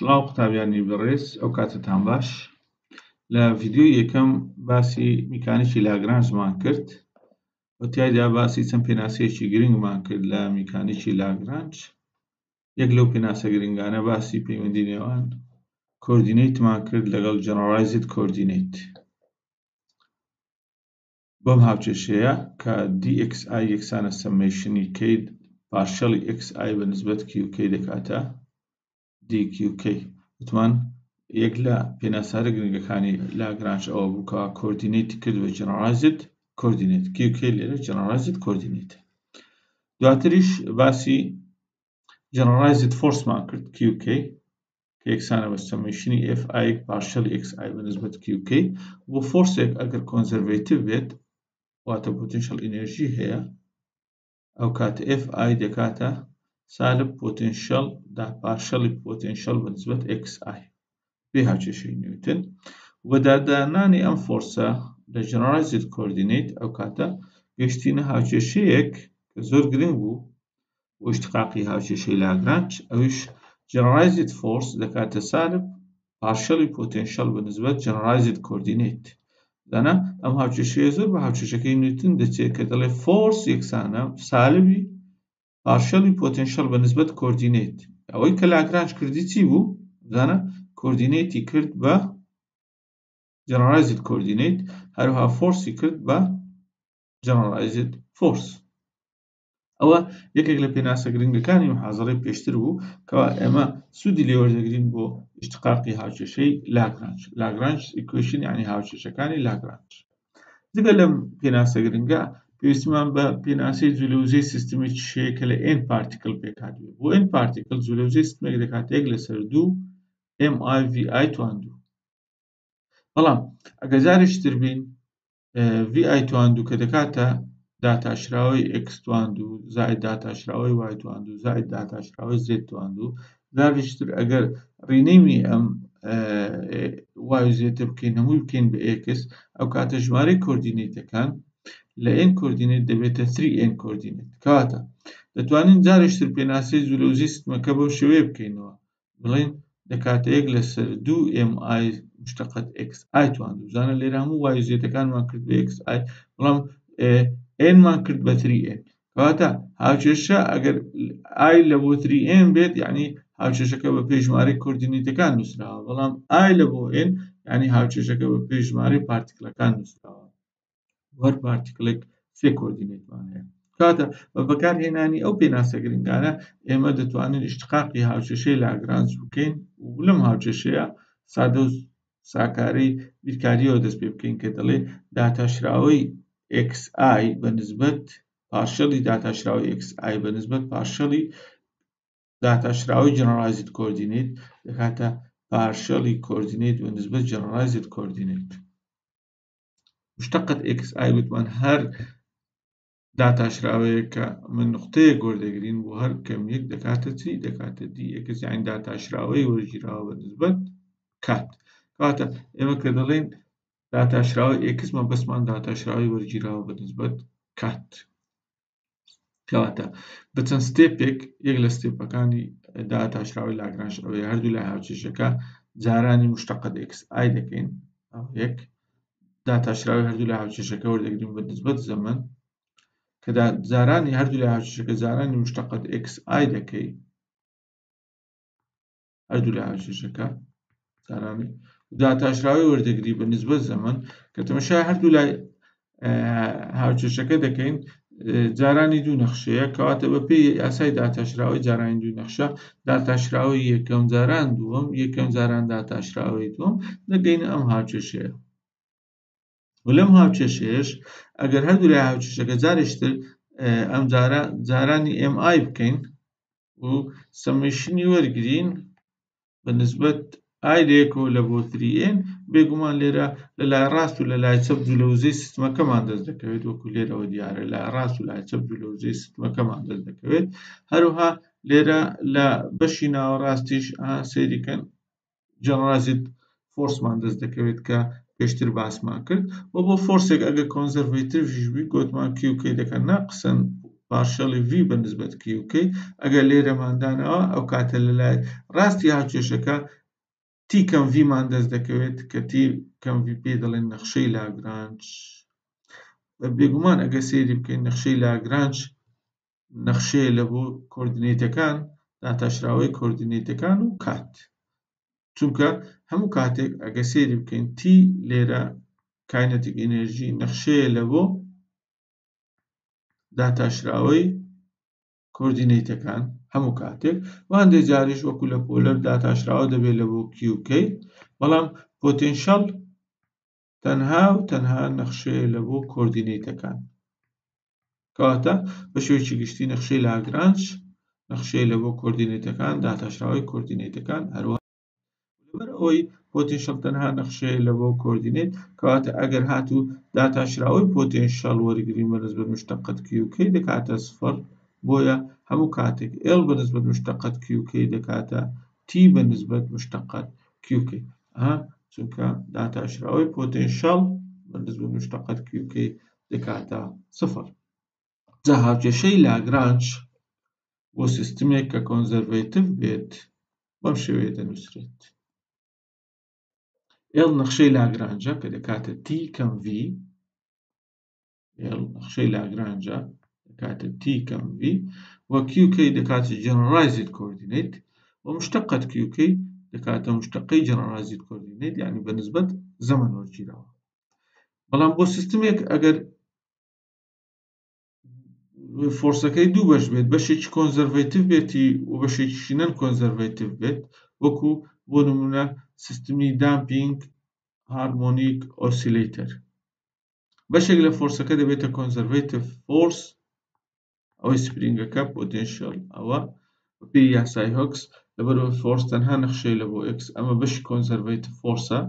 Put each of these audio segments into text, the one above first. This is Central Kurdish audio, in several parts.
سڵاو قوتابیانی بەڕێز ئەو کاتتان باش. لە ڤیدیۆی یەکەم باسی میکانیکی لاگرانژمان کرد و تیایدا باسی چەند پێناسەیەکی گرنگمان کرد لە میکانیکی لاگرانژ. یەک لەو پێناسە گرنگانە باسی پەیوەندی نێوان کۆردینەیتمان کرد لەگەڵ جەنەڕایزد کۆردینەیت بەم هاوکێشەیە کە dxi یەکسانە سەمێشنی k پارشەڵی xi بەنسبەت qk دەکاتە dqk. وتمان یەک لە پێناسارە گرنگەکانی لاگرانژ ئەوە بوو کە کۆردینەیتی کرد بە جەنەڕایزد کۆردینەیت qk لێرە جەنەڕایزد کۆردینەیت. دواتریش باسی جەنەڕایزد فۆرسمان کرد qk کە یەکسانە بە سەمێشنی fi پارشەڵی xi بەنسبەت qk. بۆ فۆرسێک ئەگەر کۆنزەروێتیڤ بێت واتە پۆتێنشەڵ ئینێرژی هەیە ئەو کاتە fi دەکاتە سالب پۆتێنشەڵ دا پارشەڵی پۆتێنشەڵ بەنسبەت xi بێ هاوکێشەی نیوتن. و دادانانی ئەم فۆرسە لە جەنەڕایزد کۆردینەیت ئەو کاتە گەیشتینە هاوکێشەیەک کە زۆر گرنگ بوو بۆ ئیشتقاقی هاوکێشەی لاگرانژ، ئەویش جەنەڕایزد فۆرس دەکاتە سالب پارشەڵی پۆتێنشەڵ بەنسبەت جەنەڕایزد کۆردینەیت. دانا ئەم هاوکێشەیە زۆر بە هاوکێشەکەی نیوتن دەچێت کە دەڵێ فۆرس یەکسانە سالبی پارشەڵی پۆتێنشەڵ بەنسبەت کۆردینەیت. ئەوەی کە لاگرانژ کردی چی بوو؟ دانا کۆردینەیتی کرد بە جەنەڕایزد کۆردینەیت، هەروەها فۆرسی کرد بە جەنەڕایزد فۆرس. ئەوە یەکێک لە پێناسە گرنگەکانی محازەڕەی پێشتر بوو کەوا ئێمە سوودی لێ وەردەگرین بۆ ئیشتقاقی هاوکێشەی لاگرانژ. لاگرانژ ئیکوێشن یعنی هاوکێشەکانی لاگرانژ. جگە لەم پێناسە گرنگە پێویستیمان بە پێناسەی جوولەوزەی سیستمێکی شەیە کە لە n پارتیکل پێکهاتوێت. بۆ n پارتیکل جوولەوزەی سیستمێک دەکاتە 1/2 MIVI توان2. بەڵام ئەگەر جارێکتر بین VI توان2 کە دەکاتە داتاشراوەی x توان2 زائد داتاشراوەی y توان2 زائد داتاشراوەی z توان2. جارێکتر ئەگەر ڕینەیمی ئەم y و z بکەین هەمووی بکەین بە x، ئەو کاتە ژمارەی کۆردینەیتەکان لە n کۆردینەیت دەبێتە 3n کۆردینەیت. کەواتە دەتوانین جارێکتر پێناسەی جوولەوزەی سیستمەکە بەو شێوەیە بکەینەوە، بڵێن دەکاتە 1/2 mi مشتقەت xi توان2. بزانە لێرە هەموو y و زێتەکانمان کرد بە xi، بەڵام n مان کرد بە 3n. کەواتە هاوکێشە ئەگەر i لە بۆ 3n بێت یعنی هاوکێشەکە بە پێی ژمارەی کۆردینەیتەکان نووسراوە، بەڵام i لە بۆ n یعنی هاوکێشەکە بە پێی ژمارەی پارتیکلەکان نووسراوە. وەر پارتیکلێک 3 کۆردینەیتمان هەیە. کەواتە بە بەکارهێنانی ئەو پێناسە گرنگانە ئێمە دەتوانین ئیشتقاقی هاوکێشەی لاگرانژ بکەین و لەم هاوکێشەیە سادە و ساکارەی بیرکاریەوە دەست پێ بکەین کە دەڵێ داتاشراوەی xi بەنسبەت پارشەڵی داتاشراوەی xi بەنسبەت پارشەڵی داتاشراوەی جەنەڕایزد کۆردینەیت دەکاتە پارشەڵی کۆردینەیت بەنسبەت جەنەڕایزد کۆردینەیت. مشتقەت xi وتمان هەر داتاشراوەیە کە من نقطەیەک وەردەگرین بۆ هەر کەمێک دەکاتە چی؟ دەکاتە dx یعنی داتاشراوەی وەرگیراوە بەنسبەت کات. کەواتە ئێمە کە دەڵێن داتاشراوەی x مەبەستمان داتاشراوەی وەرگیراوە بەنسبەت کات. کەواتە بە چەند ستێپێک یەک لە ستێپەکانی داتاشراوەی لاگرانژ ئەوەیە هەردوو لای هاوکێشەکە جارانی مشتقەت xi دەکەین، ئەو یەک داتاشراوەی هەردوو لای هاوکێشەکە وەردەگرین بەنسبەت زەمن کە جارانی هەردوو لای هاوکێشەکە جارانی مشتقەت xi دەکەی هەردوو لای هاوکێشەکە جارانی داتاشراوەی وەردەگری بەنسبەت زەمن کە تەماشای هەردوو لای هاوکێشەکە دەکەین جارانی دوو نەخشەیە. کەواتە بە پێی یاسای داتاشراوەی جارانی دوو نەخشە داتاشراوەی یەکەم جاران دووەم یەکەم جاران داتاشراوەی دووەم دەگەینە ئەم هاوکێشەیە. و لەم هاوکێشەیەش ئەگەر هەردوو لای هاوکێشەکە جارێکتر ئەم جارانی mi بکەین و سەمێشنی وەرگرین بەنسبەت i لە 1 لە بۆ 3n، بێگومان لێرە لە لای ڕاست و لە لای چەپ جوولەوزەی سیستمەکەمان دەست دەکەوێت، وەکو لێرەوە دیارە لای ڕاست و لای چەپ جوولەوزەی سیستمەکەمان دەست دەکەوێت. هەروەها لێرە لە بەشی ناوەڕاستیش سەیریکەن جەنەڕایزد فۆرسمان دەست دەکەوێت کە پێشتر باسمان کرد. و بۆ فۆرسێک ئەگەر کۆنزەروێتیڤیش بی گوتمان qk دەکەن ناقسەن پارشەڵی V بەنسبەت QK ئەگەر لێرەماندانەوە ئەو کاتە لە لای ڕاستی هاوکێشەکە T کەم V مان دەست دەکەوێت کە T کەم V پێ دەڵێن نەخشەی لاگرانج. بێگومان ئەگەر سەیری بکەین نەخشەی لاگرانج نەخشەیە لە بۆ کۆردینێتەکان داتاشراوەی کۆردینێتەکان و کات. چونکە هەموو کاتێک ئەگە سەیری بکەین T لێرە کاینەتیک ئێنەرژی نەخشەیە لە بۆ داتاشراوەی کۆردینێتەکان هەموو کاتێک و هەندێک جاریش وەکو لە پۆلەر داتاشراوە دەبێت لە بۆ QK بەڵام پۆتێنشەڵ تەنها و تەنها نەخشەیە لە بۆ کۆردینێتەکان کەواتە بە شێوەیەکی گشتی نەخشەی لاگرانج نەخشەیە لە بۆ کۆردینێتەکان داتاشراوەی کۆردینێتەکان هەروەها لەبەر ئەوەی پۆتێنشەڵ تەنها نەخشەیە لە بۆ کۆردینێت کەواتە ئەگەر هاتوو داتاشراوەی پۆتێنشەڵ وەرگرین بەنسبەت مشتەقەت QK دەکاتە سفر بۆیە هەموو کاتێک L بەنسبەت مشتەقەت QK دەکاتە T بەنسبەت مشتەقەت QK چونکە داتاشراوەی پۆتێنشەڵ بەنسبەت مشتەقەت QK دەکاتە سفر. جا هاوکێشەی لاگرانج بۆ سیستمێک کە کۆنزەرڤێتیڤ بێت بەم شێوەیە دەنووسرێت. L نەخشەی لاگرانجە کە دەکاتە T کەم V L نەخشەی لاگرانجە دەکاتە T کەم V و QK دەکاتە جنرالایزد کۆردینێت و مشتەقەت QK دەکاتە مشتەقەی جنرالایزد کۆردینێت یعنی بەنسبەت زەمن وەرگیراوە. بەڵام بۆ سیستمێک ئەگەر فۆرسەکەی دوو بەش بێت بەشێکی کۆنزەرڤێتیڤ بێتی و بەشێکیشی نەن کۆنزەرڤێتیڤ بێت وەکو بۆ نمونە سیستمی دامپینگ هارمۆنیک ئۆسیلەیتەر بەشێک لە فۆرسەکە دەبێتە کۆنزەرڤێتیڤ فۆرس ئەوەی سپرینگەکە پۆتێنشەڵ ئەوە پێی یاسای هۆکس لەبەرەوەی فۆرس تەنها نەخشەی لە بۆ X ئەمە بەشی کۆنزەرڤێتیڤ فۆرسە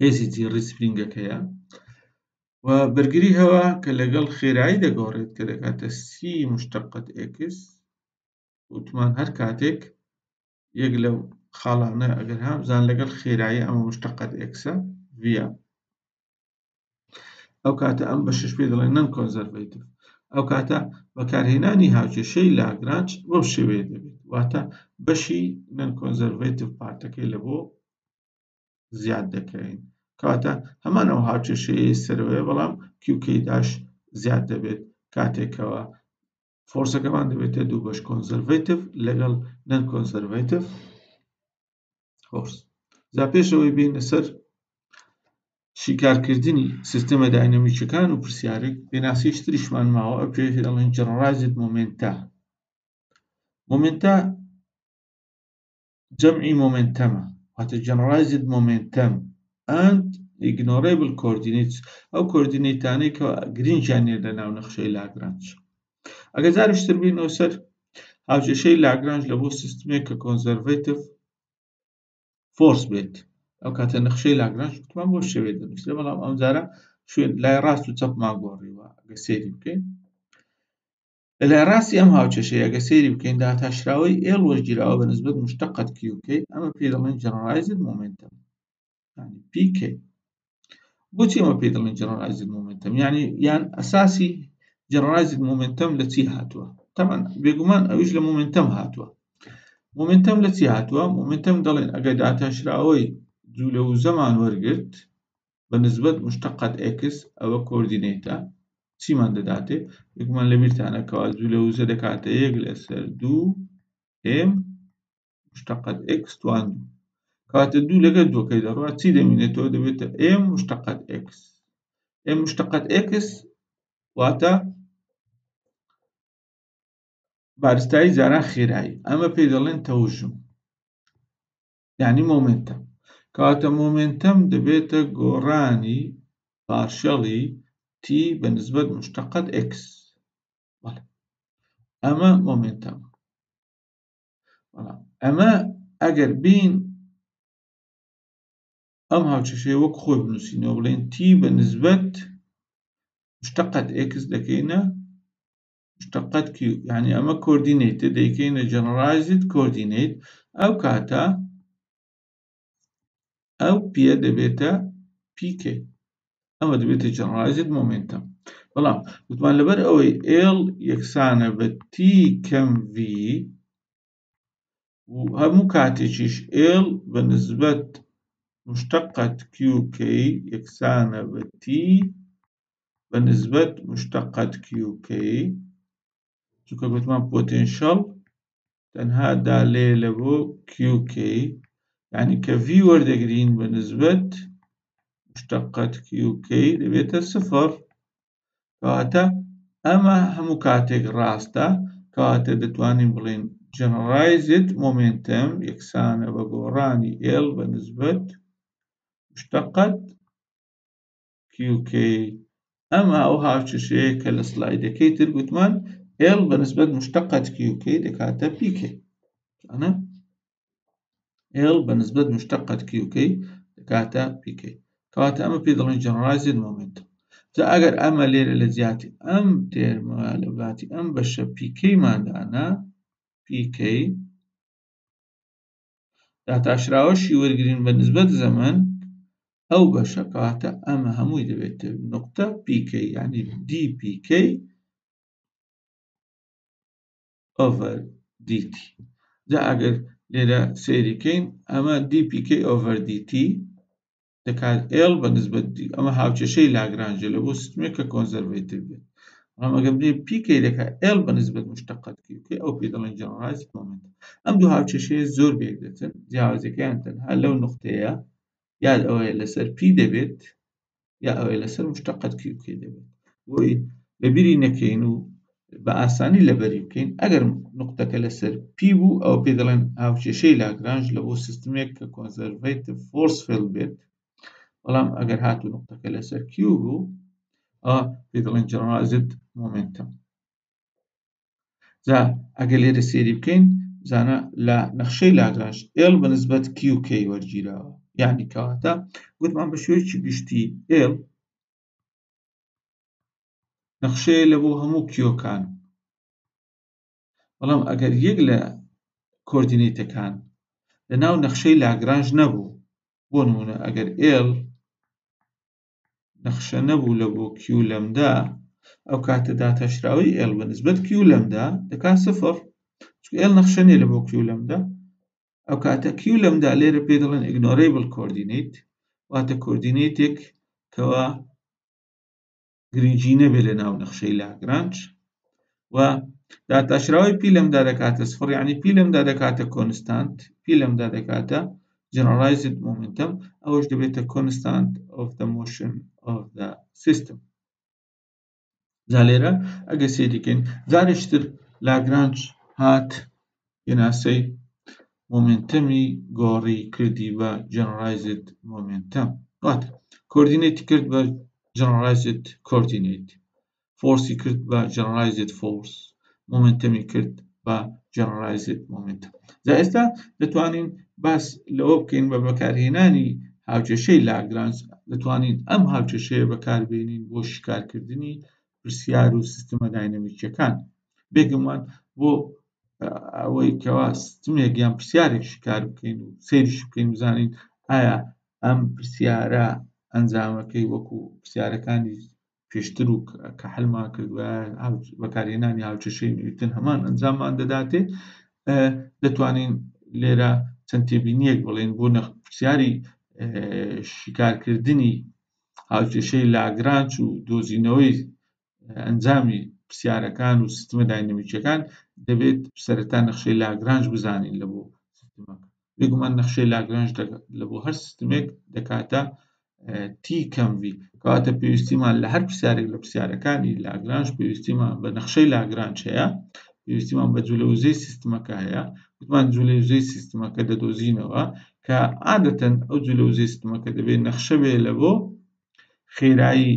هێزی جێڕی سپرینگەکەیە و بەرگری هەوە کە لەگەڵ خێرایی دەگۆڕێت کە دەکاتە C مشتەقەت X وتمان هەر کاتێک یەک لەو خاڵانە ئەگەر هەمزان لەگەڵ خێرایی ئەمە مشتەقەت Xە ڤە ئەو کاتە ئەم بەشش پێ دەڵێن نەن کۆنزەرڤێتیڤ ئەو کاتە بەکارهێنانی هاوکێشەی لاگرانج بەو شێوەیە دەبێت واتە بەشی نەن کۆنزەرڤێتیڤ پارتەکەی لە بۆ زیاد دەکەین کەواتە هەمان ئەو هاوکێشەیە سەرەوەیە بەڵام QK داش زیاد دەبێت کاتێکەوە فۆرسەکەمان دەبێتە دوو بەش کۆنزەرڤێتیڤ لەگەڵ نەن کۆنزەرڤێتیڤ فۆرس. جا پێشەوەی بینە سەر شیکارکردنی سیستەمە داینەمیکیەکان و پرسیارێک پێناسەیەکی تریشمان ماوە ئەو پێ دەڵێن جەنەرالایزد مومێنتا. مومێنتا جەمعی مومێنتەمە واتە جەنەرالایزد مومێنتەم and ignorable coordinates ئەو کۆردینێتانەی کە گرنگیان لە ناو نەخشەی لاگرانج. ئەگەر جاریشتر بینەوە سەر هاوکێشەی لاگرانج لە بۆ سیستمێک کە کۆنزەرڤێتیڤ فۆرس بێت ئەو کاتە نەخشەی لاگرانج وتمان بۆ شێوەیە دەنووسرێت بەڵام ئەم جارە شوێن لای ڕاست و چەپمان گۆڕیوە ئەگە سەیری بکەین لە لای ڕاستی ئەم هاوکێشەیە ئەگە سەیری بکەین داتاشراوەی L وەرگیراوە بەنسبەت مشتەقەت QK ئەمە پێ دەڵێن جەنەرالایزد مومێنتەم یعنی PK. بۆچی ئەمە پێ دەڵێن جەنەرالایزد مومێنتەم یان ئەساسی جەنەرالایزد مومێنتەم لە چی هاتووە؟ تەمان بێگومان ئەویش لە مومێنتەم هاتووە. مومێنتەم لە چی هاتووە؟ مومێنتەم دەڵێن ئەگەر داتاشراوەی جوولە وزەمان وەرگرت بەنسبەت مشتەقەت X ئەوە کۆردینێتە چیمان دەداتێ؟ بێگومان لەبیرتانە کەوا جوولە وزە دەکاتە 1/2 m مشتەقەت X توان 2 کەواتە 2 لەگەڵ 2 دەڕوا چی دەمێنێتەوە دەبێتە m مشتەقەت X. m مشتەقەت X واتە بارستایی جاران خێرایی ئەمە پێی دەڵێن تەوژم یعنی مومێنتەم کەواتە مومێنتەم دەبێتە گۆڕانی پارشەڵی T بەنسبەت مشتەقەت X. ئەمە مومێنتەم ئەمە ئەگەر بین ئەم هاوکێشەیە وەک خۆی بنووسینەوە بڵێن T بەنسبەت مشتەقەت X دەکەینە مشتەقەت Q یعنی ئەمە کۆردینێتە دەیکەینە جەنەرالایزد کۆردینێت ئەو کاتە ئەو پێ دەبێتە PK ئەمە دەبێتە جەنەرالایزد مومێنتەم. بەڵام وتمان لەبەر ئەوەی L یەکسانە بە T کەم V و هەموو کاتێکیش L بە نسبەت مشتقة QK یەکسانە بە T بە نسبەت مشتقة QK چونکە گوتمان پۆتێنشەڵ تەنها دالێ بۆ QK يعني کە V وەردەگرین بە نسبەت مشتقة QK دەبێتە صفر کەواتە ئەمە هەموو کاتێک ڕاستە کەواتە دەتوانین بڵێن generalized momentum یەکسانە بە گۆڕانی L بە نسبەت مشتقة QK ئەمە ئەو هاوچەشەیە کە لە سلایدەکەی تر گوتمان L بە نسبەت مشتقة QK دەکاتە PK أنا L بە نسبەت مشتقة QK دەکاتە PK کەواتە ئەمە پێ دەڵێن generalized momentum جا ئەگەر ئەمە لێرە لە جیاتی ئەم تێرمە لە باتی ئەم بەشە PK مادانە PK داتاشراوەشی وەرگرین بە نسبەت زەمن ئەو بەشە کەواتە ئەمە هەمووی دەبێتە نقطە PK يعني dPK over dt جا ئەگەر لێرە سەیریکەین ئەمە dPK over dt دەکات L بە نسبەت D ئەمە هاوچەشەی لاگرانژە لە بۆ سیستمێک کە کۆنزەروێتیڤ بێت بەڵام ئەگەر بنێ PK دەکات L بە نسبەت مشتقة QK ئەو پێ دەڵێن generalized momentum ئەم دوو هاوچەشەیە زۆر بێک دەچن جیاوازیەکەیان تەنها لەو نقطەیە یا ئەوەیە لەسەر P دەبێت یا ئەوەیە لەسەر مشتقة QK دەبێت بۆی لەبیری نەکەین و بە ئاسانی لەبەری بکەین ئەگەر نقطەکە لەسەر P بوو ئەو پێ دەڵێن هاوچێشەی لاگرانژ لە بۆ سیستمێک کە کۆنزەروێتیڤ فۆرسفیل بێت بەڵام ئەگەر هاتوو نقطەکە لەسەر Q بوو ئەوە پێ دەڵێن generalized momentum جا ئەگەر لێرە سێری بکەین زانە لە نەخشەی لاگرانژ L بە نسبەت QK وەرگیراوە یعنی کەواتە گوتمان بە شێوەیەکی گشتی L نەخشەیە لە بۆ هەموو کیۆکان بەڵام ئەگەر یەک لە کۆردینێتەکان لەناو نەخشەی لاگرانژ نەبوو بۆ نمونە ئەگەر L نەخشە نەبوو لە بۆ Q لەمدا ئەو کاتە داتەشراوی L بە نسبەت Q لەمدا دەکات صفر چونکە L نەخشە نیە لە بۆ Q لەمدا ئەو کاتە Q لەمدا لێرە پێ دەڵێن ignorable coordinate واتە کۆردینێتێک کەوا گرنگی نەبێت لە ناو نەخشەی لاگرانژ و داتاشراوی P لەمدا دەکاتە صفر یعنی P لەمدا دەکاتە کۆنستانت P لەمدا دەکاتە generalized momentum ئەوەش دەبێتە constant of the motion of the system جا لێرە ئەگە سێریکەین جارێکتر لاگرانژ هات هێناسەی مومنتمی گۆڕی کردی بە generalized momentum واتە کۆردینێتی کرد بە generalized coordinate فۆرسی کرد بە generalized force مومنتمی کرد بە generalized momentum جا ئێستا دەتوانین باس لەوە بکەین بە بەکارهێنانی هاوچەشەی لاگرانژ دەتوانین ئەم هاوچەشەیە بەکاربێنین بۆ شیکارکردنی پرسیار و سیستمە داینەمیکیەکان بێگومان بۆ ئەوەی کەوا سیستمێک یان پرسیارێک شیکار بکەین و سەیریش بکەین بزانین ئایا ئەم پرسیارە ئەنجامەکەی وەکو پرسیارەکانی پێشتر و کە هەڵمان کردووە بەکارهێنانی هاوچەشەی نیوتن هەمان ئەنجاممان دەداتێ دەتوانین لێرە چەند تێبینیەک بڵێن بۆ پرسیاری شیکارکردنی هاوچەشەی لاگرانژ و دۆزینەوەی ئەنجامی پرسیارەکان و سیستمە داینەمیکیەکان دەبێت سەرەتا نەخشەی لاگرانژ بزانین لە بۆ سیستمەکە بێگومان نەخشەی لاگرانژ لە بۆ هەر سیستمێک دەکاتە T کەم V کەواتە پێویستیمان لە هەر پرسیارێک لە پرسیارەکانی لاگرانژ پێویستیمان بە نەخشەی لاگرانژ هەیە پێویستیمان بە جوولەوزەی سیستمەکە هەیە گوتمان جوولەوزەی سیستمەکە دەدۆزینەوە کە عادەتەن ئەو جوولەوزەی سیستمەکە دەبێت نەخشە بێ لە بۆ خێرایی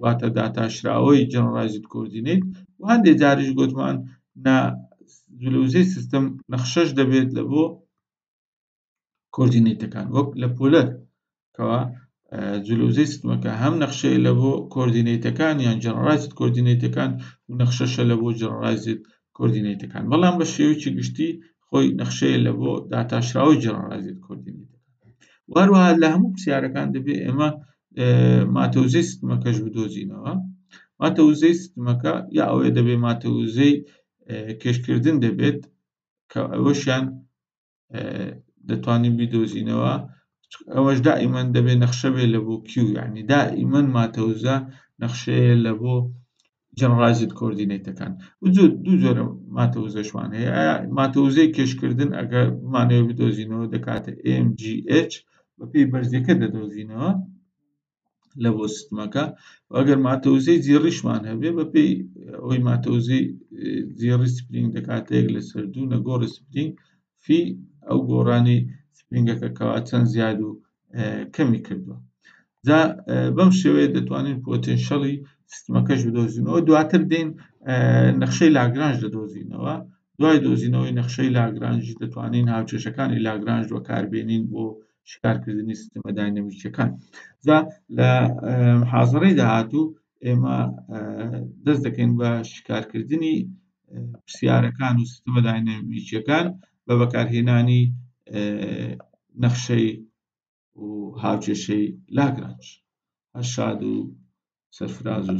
واتە داتاشراوەی generalized coordinate و هەندێک جاریش گوتمان جوولەوزەی سیستم نەخشەش دەبێت لە بۆ کۆردینێتەکان وەک لە پۆلەر کەوا جوولەوزەی سیستمەکە هەم نەخشەیە لە بۆ کۆردینێتەکان یان generalized coordinateەکان و نەخشەشە لە بۆ generalized coordinateەکان بەڵام بە شێوەیەکی گشتی خۆی نەخشەیە لە بۆ داتاشراوەی generalized coordinateەکان و هەروەها لە هەموو پرسیارەکان دەبێت ئێمە ماتۆزەی سیستمەکەش بدۆزینەوە ماتەوزەی سیستمەکە یا ئەوەیە دەبێت ماتەوزەی کێشکردن دەبێت کە ئەوەشیان دەتوانین بیدۆزینەوە ئەوەش دائیمەن دەبێت نەخشە بێت لە بۆ کیو یعنی دائیمەن ماتەوزە نەخشەیە لە بۆ جەنەرالایزد کۆردینەیتەکان دوو جۆرە ماتەوزەشوان هەیە ماتەوزەی کێشکردن ئەگەر بمانەوێت بدۆزینەوە دەکاتە MGH بەپێی بەرزەکە دەدۆزینەوە لە بۆ سیستمەکە ئەگەر ماتەوزەی جێڕیشمان هەبێ بەپێی ئەوەی ماتەوزەی جێڕی سپرینگ دەکاتە 1/2 نەگۆڕی سپرینگ فی ئەو گۆڕانی سپرینگەکە کەوا چەند زیاد و کەمی کردووە جا بەم شێوەیە دەتوانین پۆتێنشەڵی سیستمەکەش بدۆزینەوە دواتر دێن نەخشەی لاگرانژ دەدۆزینەوە دوای دۆزینەوەی نەخشەی لاگرانژی دەتوانین هاوچێشەکانی لاگرانژ بەکاربێنین بۆ شکارکردنی سیستەمە داینەمیکیەکان جا لە محاضەرەی داهاتوو ئێمە دەست دەکەین بە شکارکردنی پرسیارەکان و سیستەمە داینەمیکیەکان بە بەکارهێنانی نەخشەی و هاوچێشەی لاگرانژ هەر شاد و سەرفراز و